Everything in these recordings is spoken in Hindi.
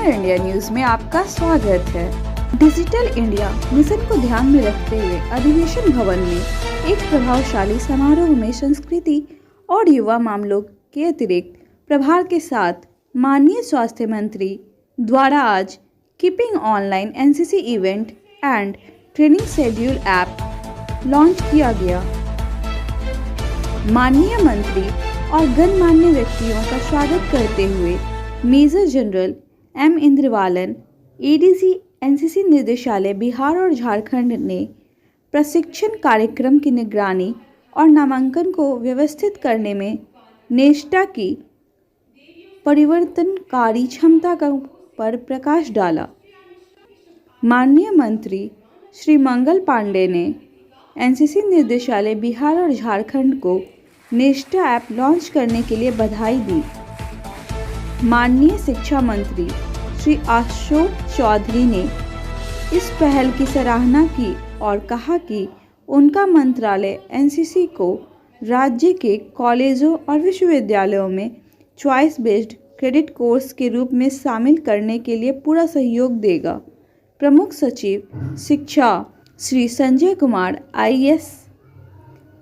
इंजीनियर इंडिया न्यूज में आपका स्वागत है। डिजिटल इंडिया मिशन को ध्यान में रखते हुए अधिवेशन भवन में एक प्रभावशाली समारोह में संस्कृति और युवा मामलों के अतिरिक्त प्रभार के साथ माननीय स्वास्थ्य मंत्री द्वारा आज keeping online NCC event and training schedule app launch किया गया। माननीय मंत्री और गणमान्य व्यक्तियों का स्वागत करते हुए major general M Indravalan, ADG NCC निदेशालय बिहार और झारखंड ने प्रशिक्षण कार्यक्रम की निगरानी और नामांकन को व्यवस्थित करने में नेस्टा की परिवर्तनकारी क्षमता पर प्रकाश डाला। माननीय मंत्री श्री मंगल पांडे ने एनसीसी निदेशालय बिहार और झारखंड को नेस्टा ऐप लॉन्च करने के लिए बधाई दी। माननीय शिक्षा मंत्री श्री अशोक चौधरी ने इस पहल की सराहना की और कहा कि उनका मंत्रालय एनसीसी को राज्य के कॉलेजों और विश्वविद्यालयों में चॉइस बेस्ड क्रेडिट कोर्स के रूप में शामिल करने के लिए पूरा सहयोग देगा। प्रमुख सचिव शिक्षा श्री संजय कुमार आईएएस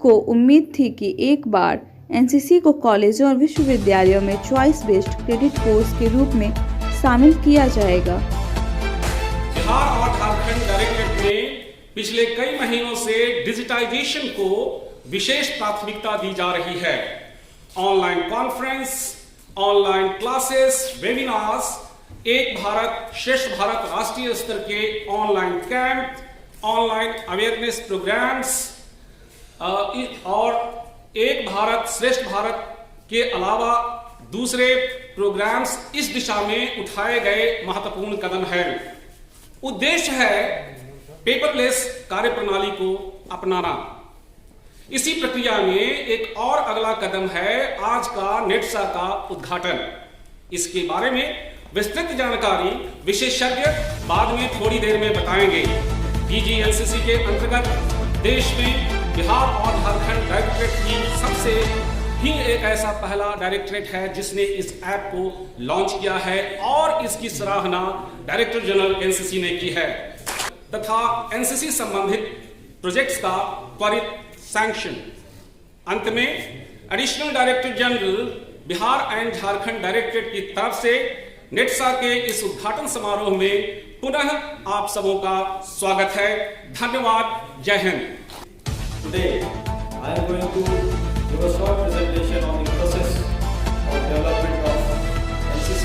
को उम्मीद थी कि एक बार एनसीसी को कॉलेजों और विश्वविद्यालयों में चॉइस बेस्ड क्रेडिट कोर्स के रूप में शामिल किया जाएगा। बिहार और झारखंड डायरेक्टरेट ने पिछले कई महीनों से डिजिटाइजेशन को विशेष प्राथमिकता दी जा रही है। Online conference, online classes, webinars, Ek Bharat Shreshtha Bharat राष्ट्रीय स्तर के online camp, online awareness programmes और एक भारत श्रेष्ठ भारत के अलावा दूसरे प्रोग्राम्स इस दिशा में उठाए गए महत्वपूर्ण कदम है। उद्देश्य है पेपरलेस कार्यप्रणाली को अपनाना। इसी प्रक्रिया में एक और अगला कदम है आज का नेटसा का उद्घाटन। इसके बारे में विस्तृत जानकारी विशेषज्ञ बाद में थोड़ी देर में बताएंगे। डीजीएनसीसी के अंतर्गत देश में बिहार और झारखंड डायरेक्टरेट की सबसे ही एक ऐसा पहला डायरेक्टरेट है जिसने इस ऐप को लॉन्च किया है और इसकी सराहना डायरेक्टर जनरल एनसीसी ने की है तथा एनसीसी संबंधित प्रोजेक्ट्स का त्वरित सैंक्शन। अंत में additional director general Bihar and Jharkhand directorate की तरफ से नेटसा के इस उद्घाटन समारोह में पुनः आप सबों का स्वागत है। धन्यवाद। जय Hind. Today, I am going to give a short presentation on the process of development of NCC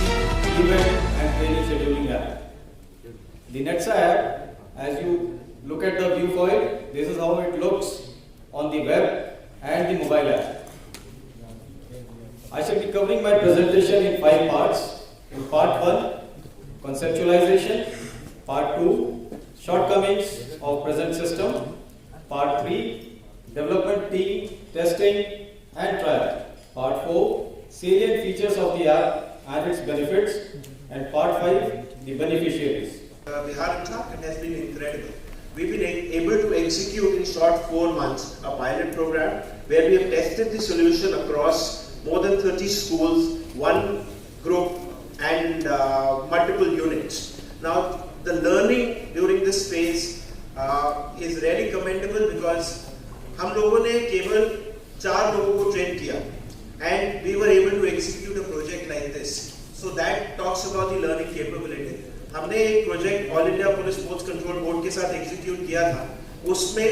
event and training scheduling app. The NETSA app, as you look at the viewfinder, this is how it looks on the web and the mobile app. I shall be covering my presentation in 5 parts. In part 1, conceptualization. Part 2, shortcomings of present system. Part 3, development team, testing and trial. Part 4, salient features of the app and its benefits. And Part 5, the beneficiaries. Bihar and Jharkhand has been incredible. We've been able to execute in short 4 months a pilot program where we have tested the solution across more than 30 schools, 1 group and multiple units. Now the learning during this phase is really commendable because हम लोगों ने केवल 4 लोगों को ट्रेन किया and we were able to execute a project like this. So that talks about the learning capability. हमने एक project all India police sports control board के साथ एग्जीक्यूट किया था। उसमें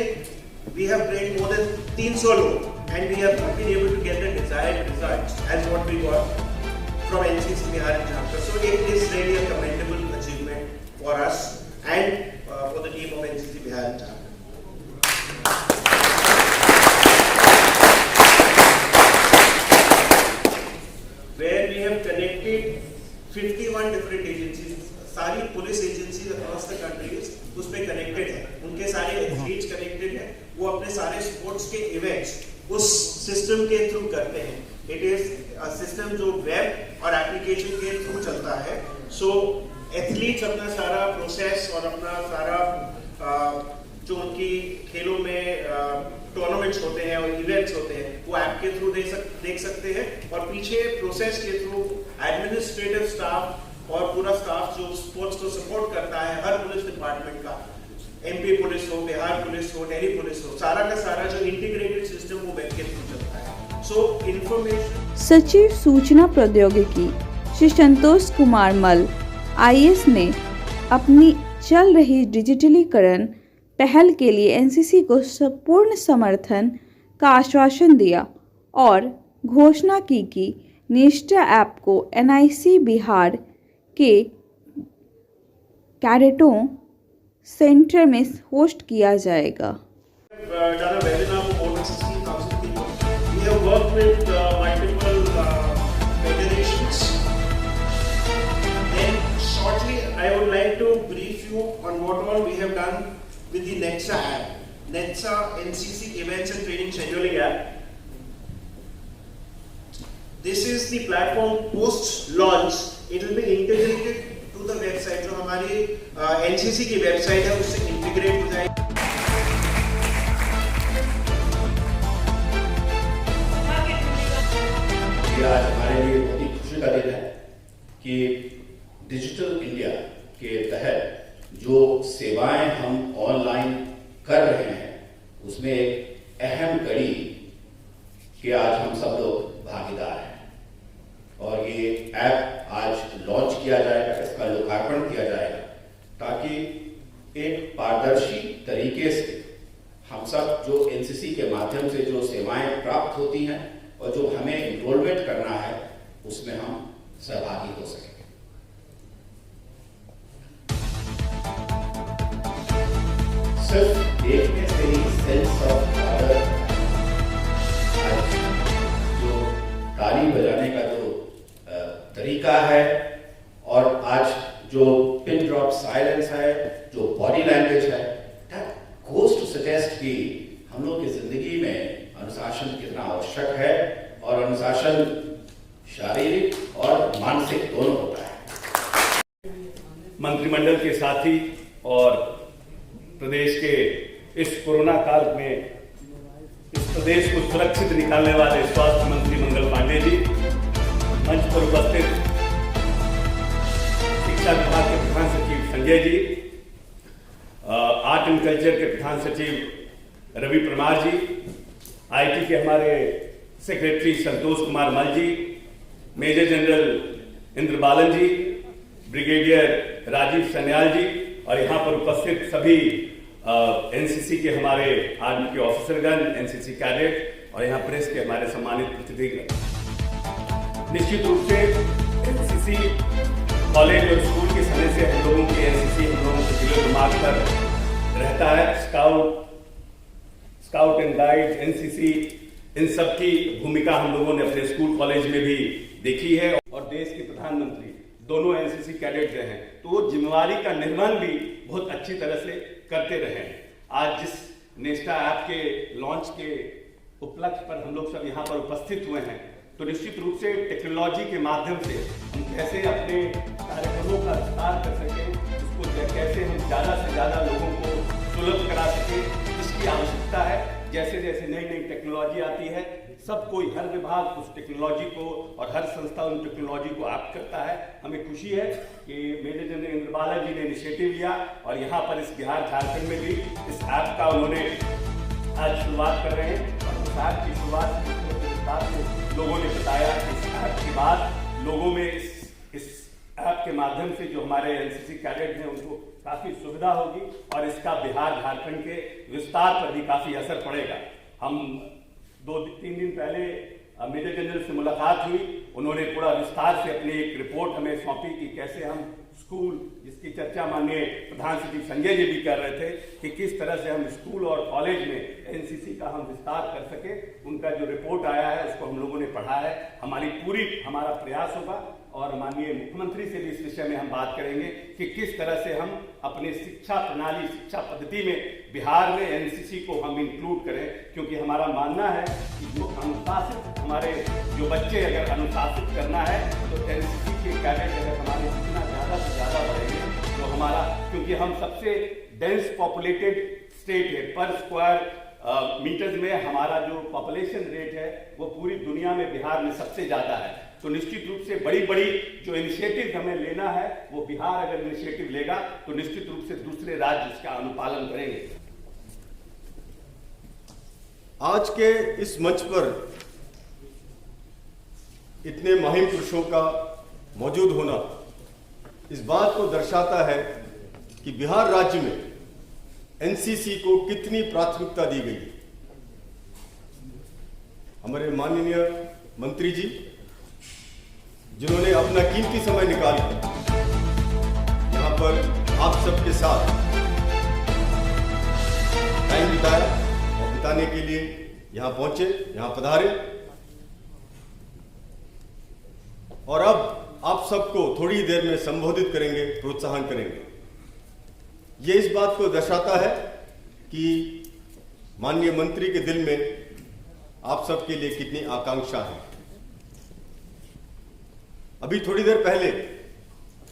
we have trained more than 300 लोग and we have been able to get the desired results as what we got from NCC Bihar and Jharkhand. So it is really a commendable achievement for us and for the team of NCC Bihar and Jharkhand. Where we have connected 51 different agencies, सारी police agencies across the countries उस पे कनेक्टेड है, उनके सारे एथलीट्स कनेक्टेड है, वो अपने सारे स्पोर्ट्स के इवेंट्स उस सिस्टम के थ्रू करते हैं। इट इज अ सिस्टम जो वेब और एप्लीकेशन के थ्रू चलता है। सो एथलीट्स अपना सारा प्रोसेस और अपना सारा जो उनकी खेलों में टूर्नामेंट्स होते हैं और इवेंट्स होते हैं वो ऐप के थ्रू देख सकते हैं और पीछे प्रोसेस के थ्रू एडमिनिस्ट्रेटिव स्टाफ और पूरा स्टाफ जो स्पोर्ट्स को सपोर्ट करता है, हर पुलिस डिपार्टमेंट का, एमपी पुलिस हो, बिहार पुलिस हो, दिल्ली पुलिस हो, सारा का सारा जो इंटीग्रेटेड सिस्टम वो वेब के थ्रू चलता है। सो इंफॉर्मेशन। सचिव सूचना प्रौद्योगिकी श्री संतोष कुमार मल आईएएस ने अपनी चल रही डिजिटलीकरण पहल के लिए एनसीसी को पूर्ण समर्थन का आश्वासन दिया और घोषणा की कि निष्ठा ऐप को एनआईसी बिहार के कैडेटों सेंटर में होस्ट किया जाएगा। Done a webinar for more than 16,000 people. We have worked with multiple federations. Then shortly, I would like to brief you on what all we have done with the NETSA app. NETSA NCC Events and Training Scheduling app. This is the platform post launch. It will be integrated to the website. जो हमारी NCC की वेबसाइट है उससे इंटीग्रेट हो जाएगी। आज हमारे लिए बहुत ही खुशी का दिन है कि डिजिटल इंडिया के तहत जो सेवाएं हम ऑनलाइन कर रहे हैं उसमें एक अहम कड़ी कि आज हम सब लोग भागीदार हैं और ये ऐप आज लॉन्च किया जाएगा, इसका लोकार्पण किया जाएगा ताकि एक पारदर्शी तरीके से हम सब जो एनसीसी के माध्यम से जो सेवाएं प्राप्त होती हैं और जो हमें एनरोलमेंट करना है उसमें हम सहभागी हो सकें। सिर्फ देखने से ही सेंस ऑफ ऑर्डर, जो ताली बजाने का जो तरीका है और आज जो पिन ड्रॉप साइलेंस है, जो बॉडी लैंग्वेज है, दैट गोज टू सजेस्ट कि हम लोग की जिंदगी में अनुशासन कितना आवश्यक है और अनुशासन शारीरिक और मानसिक दोनों होता है। मंत्रिमंडल के साथी और प्रदेश के इस कोरोना काल में इस प्रदेश को सुरक्षित निकालने वाले स्वास्थ्य मंत्री मंगल पांडे जी, मंच पर उपस्थित शिक्षा विभाग के प्रधान सचिव Sanjay ji, art and culture के प्रधान सचिव रवि परमार जी, आईटी के हमारे सेक्रेटरी संतोष कुमार मल जी, मेजर जनरल इंद्रबालन जी, ब्रिगेडियर राजीव सन्याल जी और यहाँ पर उपस्थित सभी एनसीसी के हमारे आर्मी के ऑफिसरगण, एनसीसी कैडेट और यहाँ प्रेस के हमारे सम्मानित प्रतिनिधिगण। निश्चित रूप से एनसीसी कॉलेज और स्कूल के समय से हम लोगों के एनसीसी हम लोगों के दिलो दिमाग पर रहता है। स्काउट एंड गाइड, एनसीसी, इन सब की भूमिका हम लोगों ने अपने स्कूल कॉलेज में भी देखी है और देश के प्रधानमंत्री दोनों एनसीसी कैडेट रहे हैं, तो वो जिम्मेवारी का निर्वहन भी बहुत अच्छी तरह से करते रहे हैं। आज जिस नेस्टा ऐप के लॉन्च के उपलक्ष्य पर हम लोग सब यहाँ पर उपस्थित हुए हैं, तो निश्चित रूप से टेक्नोलॉजी के माध्यम से हम कैसे अपने कार्यक्रमों का विस्तार कर सकें, इसको कैसे हम ज़्यादा से ज़्यादा लोगों को सुलभ करा सकें, इसकी आवश्यकता है। जैसे जैसे नई नई टेक्नोलॉजी आती है, सब कोई, हर विभाग उस टेक्नोलॉजी को और हर संस्था उन टेक्नोलॉजी को ऐप करता है। हमें खुशी है कि मेजर जनरल इंद्रबाला जी ने इनिशिएटिव लिया और यहाँ पर इस बिहार झारखंड में भी इस ऐप का उन्होंने आज शुरुआत कर रहे हैं और इस ऐप की शुरुआत लोगों ने बताया कि इस ऐप के बाद लोगों में इस ऐप के माध्यम से जो हमारे एनसीसी कैडेट हैं उनको काफ़ी सुविधा होगी और इसका बिहार झारखंड के विस्तार पर भी काफ़ी असर पड़ेगा। हम 2-3 दिन पहले मेजर जनरल से मुलाकात हुई, उन्होंने पूरा विस्तार से अपनी एक रिपोर्ट हमें सौंपी कि कैसे हम स्कूल, जिसकी चर्चा माननीय प्रधान सचिव संजय जी भी कर रहे थे कि किस तरह से हम स्कूल और कॉलेज में एनसीसी का हम विस्तार कर सके। उनका जो रिपोर्ट आया है उसको हम लोगों ने पढ़ा है। हमारा प्रयास होगा और माननीय मुख्यमंत्री से भी इस विषय में हम बात करेंगे कि किस तरह से हम अपने शिक्षा प्रणाली, शिक्षा पद्धति में बिहार में एनसीसी को हम इंक्लूड करें, क्योंकि हमारा मानना है कि जो अनुशासित हमारे जो बच्चे अगर अनुशासित करना है तो एनसीसी के कैडेट अगर हमारे जितना ज़्यादा से ज़्यादा बढ़ेंगे तो हमारा, क्योंकि हम सबसे डेंस पॉपुलेटेड स्टेट है, पर स्क्वायर मीटर्स में हमारा जो पॉपुलेशन रेट है वो पूरी दुनिया में बिहार में सबसे ज़्यादा है। तो निश्चित रूप से बड़ी बड़ी जो इनिशिएटिव हमें लेना है वो बिहार अगर इनिशिएटिव लेगा तो निश्चित रूप से दूसरे राज्य इसका अनुपालन करेंगे। आज के इस मंच पर इतने महिम पुरुषों का मौजूद होना इस बात को दर्शाता है कि बिहार राज्य में एनसीसी को कितनी प्राथमिकता दी गई है। हमारे माननीय मंत्री जी जिन्होंने अपना कीमती समय निकाल कर यहां पर आप सबके साथ टाइम बिताया और बिताने के लिए यहां पहुंचे, यहां पधारे और अब आप सबको थोड़ी देर में संबोधित करेंगे, प्रोत्साहन करेंगे। ये इस बात को दर्शाता है कि माननीय मंत्री के दिल में आप सबके लिए कितनी आकांक्षा है। अभी थोड़ी देर पहले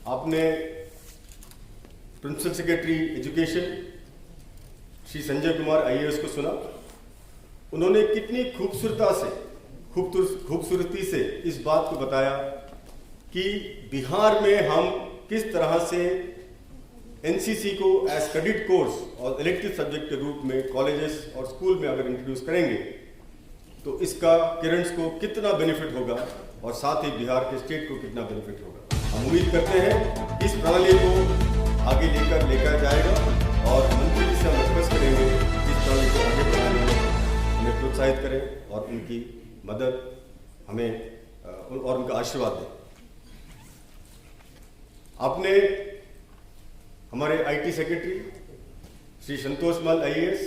आपने principal secretary education Shri Sanjay Kumar IAS को सुना। उन्होंने कितनी खूबसूरती से इस बात को बताया कि बिहार में हम किस तरह से एनसीसी को एज क्रेडिट कोर्स और इलेक्टिव सब्जेक्ट के रूप में कॉलेजेस और स्कूल में अगर इंट्रोड्यूस करेंगे तो इसका किड्स को कितना बेनिफिट होगा और साथ ही बिहार के स्टेट को कितना बेनिफिट होगा। हम उम्मीद करते हैं कि इस प्रणाली को आगे लेकर जाएगा और मंत्री जी से हम रिक्वेस्ट करेंगे कि इस प्रणाली को आगे बढ़ाने में हमें प्रोत्साहित करें और उनकी मदद हमें और उनका आशीर्वाद दें। आपने हमारे आईटी सेक्रेटरी श्री संतोष मल आईएएस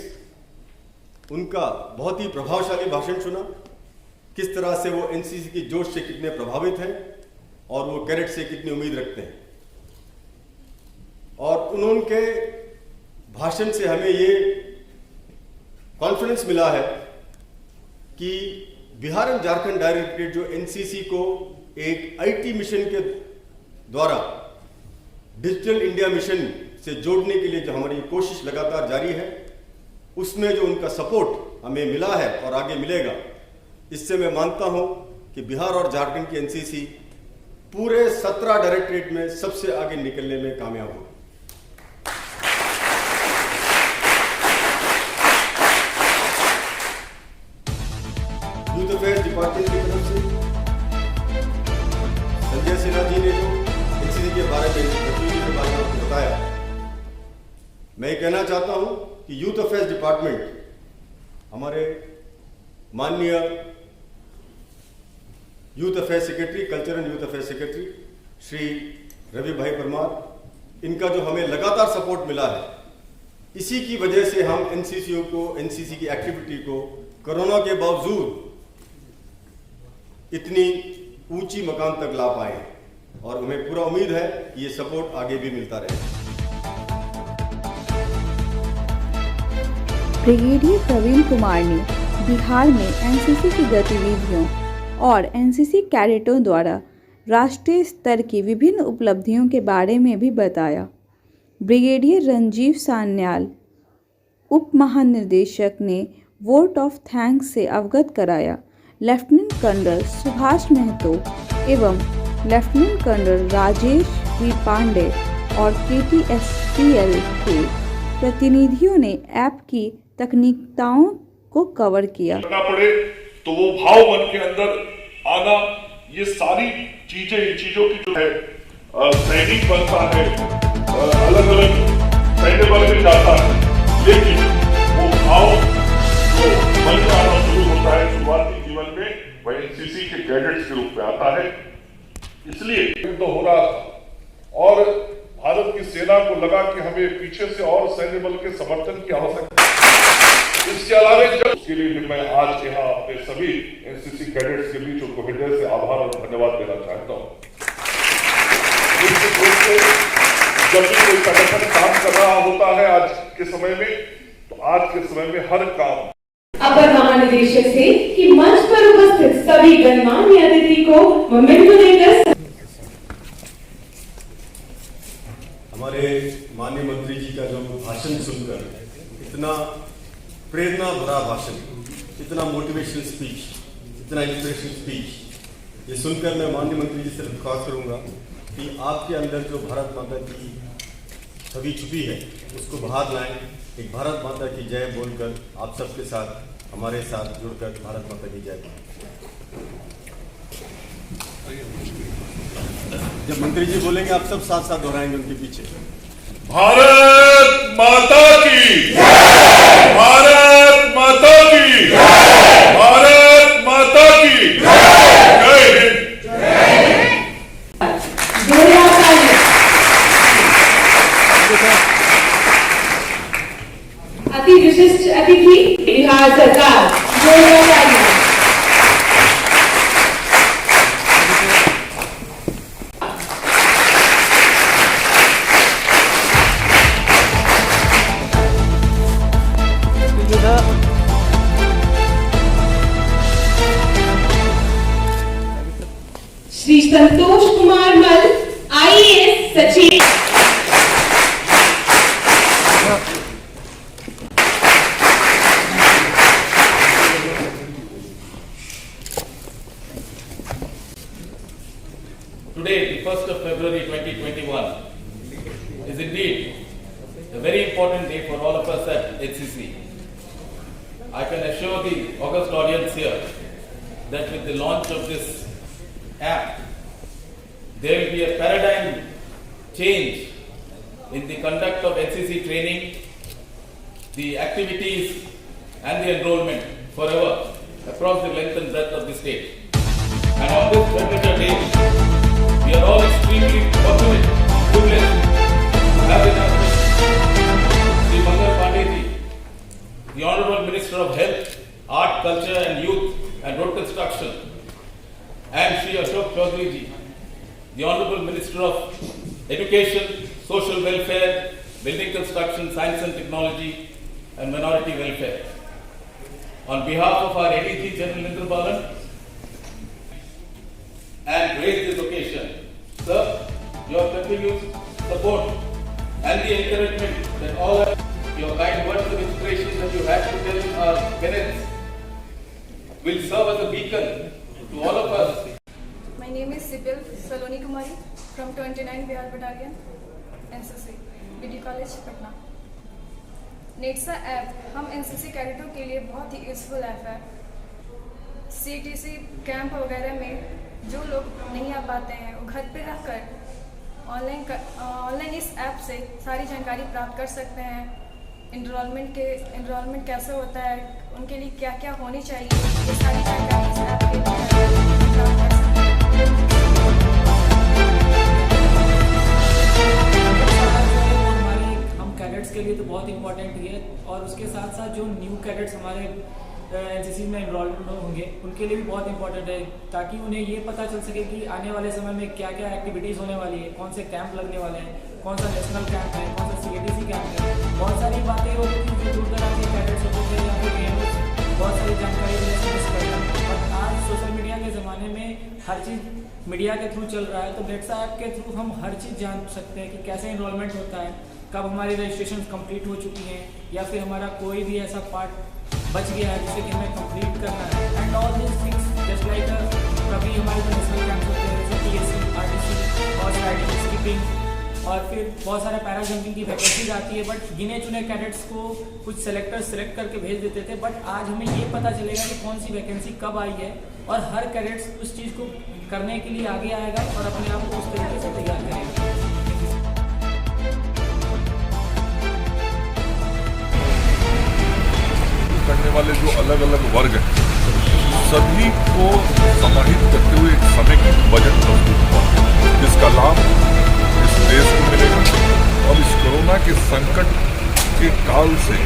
उनका बहुत ही प्रभावशाली भाषण सुना, किस तरह से वो एनसीसी की जोश से कितने प्रभावित हैं और वो कैडेट से कितनी उम्मीद रखते हैं। और उनके भाषण से हमें ये कॉन्फिडेंस मिला है कि बिहार एंड झारखंड डायरेक्टरेट जो एनसीसी को एक आईटी मिशन के द्वारा डिजिटल इंडिया मिशन से जोड़ने के लिए जो हमारी कोशिश लगातार जारी है, उसमें जो उनका सपोर्ट हमें मिला है और आगे मिलेगा, इससे मैं मानता हूं कि बिहार और झारखंड की एनसीसी पूरे 17 डायरेक्टरेट में सबसे आगे निकलने में कामयाब होगी। यूथ अफेयर्स डिपार्टमेंट की तरफ से संजय सिन्हा जी ने जो एनसीसी के बारे में गतिविधि के बारे में आपको बताया, मैं ये कहना चाहता हूं कि यूथ अफेयर्स डिपार्टमेंट हमारे माननीय youth affairs secretary, culture and youth affairs secretary Shri Ravi Bhai Parmar, इनका जो हमें लगातार सपोर्ट मिला है, इसी की वजह से हम एनसीसी की एक्टिविटी को कोरोना के बावजूद इतनी ऊंची मकाम तक ला पाए हैं और हमें पूरा उम्मीद है कि ये सपोर्ट आगे भी मिलता रहेगा। ब्रिगेडियर प्रवीण कुमार ने बिहार में एनसीसी की गतिविधियों और एनसीसी कैडेटों द्वारा राष्ट्रीय स्तर की विभिन्न उपलब्धियों के बारे में भी बताया। ब्रिगेडियर रंजीव सान्याल उप महानिदेशक ने वोट ऑफ थैंक्स से अवगत कराया। लेफ्टिनेंट कर्नल सुभाष महतो एवं lieutenant colonel Rajesh V Pandey और KTSPL के प्रतिनिधियों ने ऐप की तकनीकताओं को कवर किया। करना पड़े तो वो भाव मन के अंदर आना, ये सारी चीजें, इन चीजों की जो है सैनिक बनता है, अलग अलग सैन्य बल में जाता है, लेकिन वो भाव जो मन में आना शुरू होता है शुरुआती जीवन में, वह एनसीसी के कैडेट्स के रूप में आता है। इसलिए युद्ध हो रहा था और भारत की सेना को लगा कि हमें पीछे से और सैन्य बल के समर्थन की आवश्यकता है। इसके अलावा उसके लिए मैं आज यहाँ अपने सभी एनसीसी कैडेट्स के बीच उनको हृदय से आभार और धन्यवाद देना चाहता हूँ। निश्चित रूप से जब भी कोई संगठन काम कर रहा होता है आज के समय में, तो आज के समय में हर काम अपर महानिदेशक से कि मंच पर उपस्थित सभी गणमान्य अतिथि को मोमेंटो देकर हमारे माननीय मंत्री जी का जो भाषण सुनकर, इतना प्रेरणा भरा भाषण, इतना मोटिवेशनल स्पीच, इतना इंस्पिरेशनल स्पीच, ये सुनकर मैं माननीय मंत्री जी से दरख्वास्त करूंगा कि आपके अंदर जो भारत माता की छवि छुपी है उसको बाहर लाएं, एक भारत माता की जय बोलकर आप सबके साथ हमारे साथ जुड़कर भारत माता की जय बोलें। जब मंत्री जी बोलेंगे आप सब साथ साथ दोहराएंगे उनके पीछे। भारत माता की, भारत माता की, भारत माता की जय हिंद। अति विशिष्ट अतिथि बिहार सरकार श्री संतोष कुमार मल IAS सचिव। Today, the 1st of February 2021, is indeed a very important day for all of us at HCC. I can assure the august audience here that with the launch of this app, there will be a paradigm change in the conduct of HCC training, the activities and the enrollment forever across the length and breadth of the state. And on this particular day, we are all extremely fortunate, privileged to have with us Sri Mangal Pandey, the Honorable Minister of Health, Art, Culture and Youth and Road Construction, and Sri Ashok Chaudhary ji, the Honorable Minister of Education, Social Welfare, Building Construction, Science and Technology and Minority Welfare. On behalf of our ADG General Indra Balan, and raise this occasion, sir, your continued support and the encouragement that all your kind words of inspiration that you had to tell our parents will serve as a beacon to all of us. My name is Sibyl Saloni Kumari from 29 Bihar Battalion, NCC, BD College, Patna. नेटसा ऐप हम एनसीसी कैडेटों के लिए बहुत ही यूजफुल ऐप है। सीटीसी कैंप वगैरह में जो लोग नहीं आ पाते हैं वो घर पे रहकर ऑनलाइन इस ऐप से सारी जानकारी प्राप्त कर सकते हैं। एनरोलमेंट कैसे होता है, उनके लिए क्या क्या होनी चाहिए, ये सारी जानकारी इस ऐप के प्राप्त कर सकते हैं। कैडेट्स के लिए तो बहुत इंपॉर्टेंट ही है और उसके साथ साथ जो न्यू कैडेट्स हमारे एनसीसी में इनरोल्ड होंगे उनके लिए भी बहुत इंपॉर्टेंट है, ताकि उन्हें ये पता चल सके कि आने वाले समय में क्या क्या एक्टिविटीज़ होने वाली है, कौन से कैंप लगने वाले हैं, कौन सा नेशनल कैंप है, कौन सा CATC कैंप है। बहुत सारी बातें होती थी जो दूर दराज के कैडेट्स होते थे या फिर बहुत सारी जानकारी मिस कर रहे हैं। और आज सोशल मीडिया के ज़माने में हर चीज़ मीडिया के थ्रू चल रहा है, तो नेटसा ऐप के थ्रू हम हर चीज़ जान सकते हैं कि कैसे इनरोलमेंट होता है, कब हमारी रजिस्ट्रेशन कंप्लीट हो चुकी हैं या फिर हमारा कोई भी ऐसा पार्ट बच गया है जिसे कि हमें कंप्लीट करना है। And all this things just like कभी हमारे जो नेशनल कैंप होते हैं जैसे TSC, RTC, horse riding, skipping और फिर बहुत सारे पैरा जंपिंग की वैकेंसीज आती है, बट गिने चुने कैडेट्स को कुछ सेलेक्टर्स सेलेक्ट करके भेज देते थे। बट आज हमें ये पता चलेगा कि कौन सी वैकेंसी कब आई है और हर कैडेट्स उस चीज़ को करने के लिए आगे आएगा और अपने आप को उस तरीके से तैयार करेगा। करने वाले जो अलग अलग वर्ग हैं सभी को समाहित करते हुए एक समय की बजट प्रस्तुत हुआ, जिसका लाभ इस देश को मिलेगा और इस कोरोना के संकट के काल से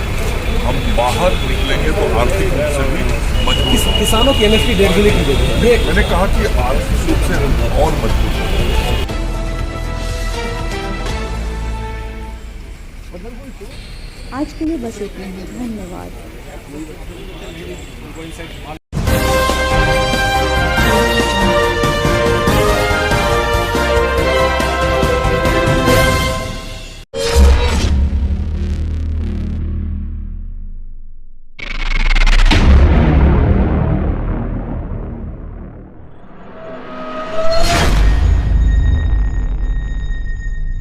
हम बाहर निकलेंगे तो आर्थिक रूप से भी मजबूत। किसानों की MSP 1.5 की देगी। मैंने कहा कि आर्थिक रूप से हम और मजबूत होंगे। आज के लिए बस इतना ही। धन्यवाद।